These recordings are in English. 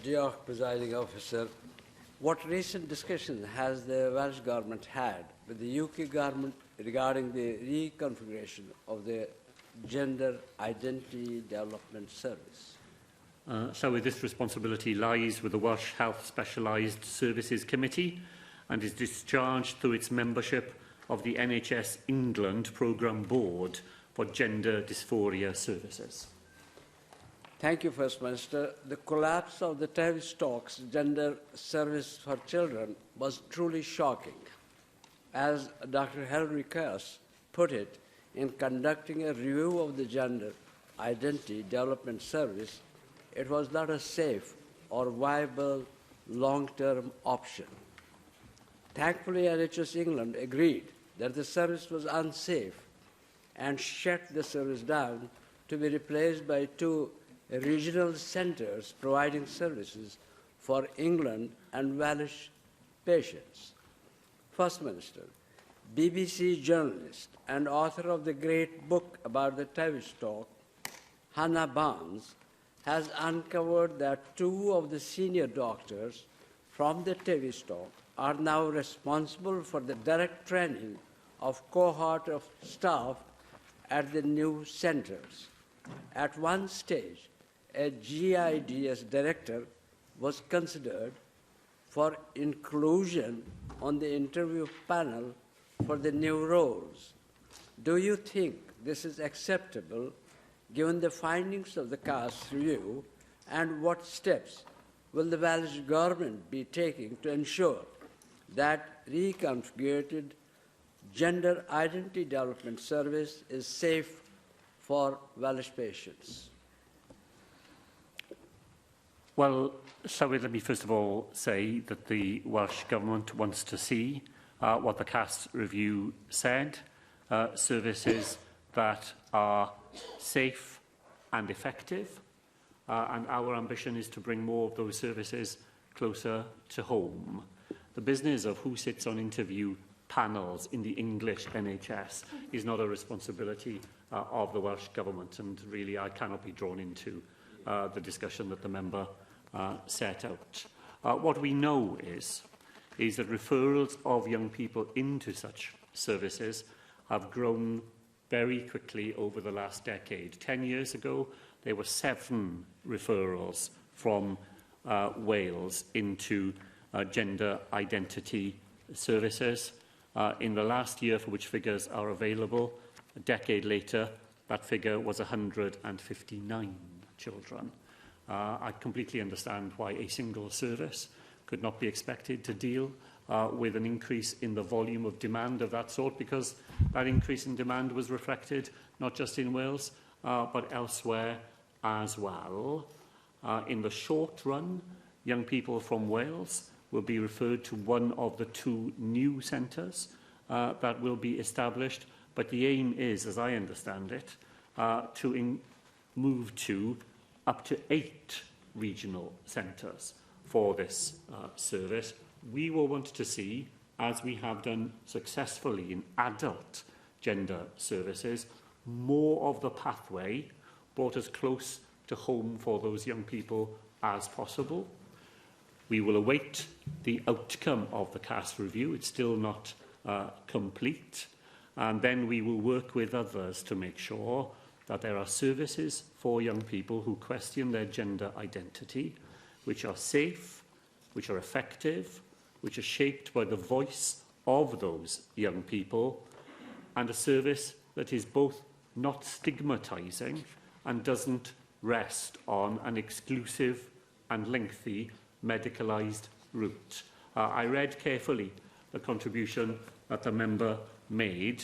Dear Presiding Officer, what recent discussion has the Welsh Government had with the UK Government regarding the reconfiguration of the Gender Identity Development Service? So this responsibility lies with the Welsh Health Specialised Services Committee and is discharged through its membership of the NHS England Programme Board for Gender Dysphoria Services. Thank you, First Minister. The collapse of the Tavistock's gender service for children was truly shocking. As Dr. Hilary Cass put it, in conducting a review of the Gender Identity Development Service, it was not a safe or viable long-term option. Thankfully, NHS England agreed that the service was unsafe and shut the service down to be replaced by 2 regional centres providing services for England and Welsh patients. First Minister, BBC journalist and author of the great book about the Tavistock, Hannah Barnes, has uncovered that 2 of the senior doctors from the Tavistock are now responsible for the direct training of cohort of staff at the new centres. At one stage, a GIDS director was considered for inclusion on the interview panel for the new roles. Do you think this is acceptable given the findings of the Cass review, and what steps will the Welsh Government be taking to ensure that reconfigured Gender Identity Development Service is safe for Welsh patients? Well, let me first of all say that the Welsh Government wants to see what the Cass review said, services that are safe and effective, and our ambition is to bring more of those services closer to home. The business of who sits on interview panels in the English NHS is not a responsibility of the Welsh Government, and really I cannot be drawn into the discussion that the member set out. What we know is that referrals of young people into such services have grown very quickly over the last decade. 10 years ago, there were 7 referrals from Wales into gender identity services. In the last year, for which figures are available, a decade later, that figure was 159 children. I completely understand why a single service could not be expected to deal with an increase in the volume of demand of that sort, because that increase in demand was reflected not just in Wales, but elsewhere as well. In the short run, young people from Wales will be referred to one of the 2 new centres that will be established, but the aim is, as I understand it, to move to up to 8 regional centres for this service. We will want to see, as we have done successfully in adult gender services, more of the pathway brought as close to home for those young people as possible. We will await the outcome of the Cass review. It's still not complete. And then we will work with others to make sure that there are services for young people who question their gender identity, which are safe, which are effective, which are shaped by the voice of those young people, and a service that is both not stigmatising and doesn't rest on an exclusive and lengthy medicalised route. I read carefully the contribution that the member made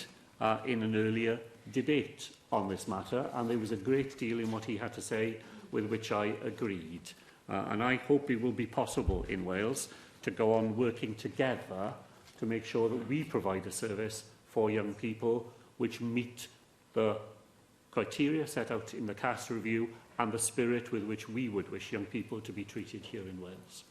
in an earlier debate on this matter, and there was a great deal in what he had to say with which I agreed. And I hope it will be possible in Wales to go on working together to make sure that we provide a service for young people which meet the criteria set out in the Cass review and the spirit with which we would wish young people to be treated here in Wales.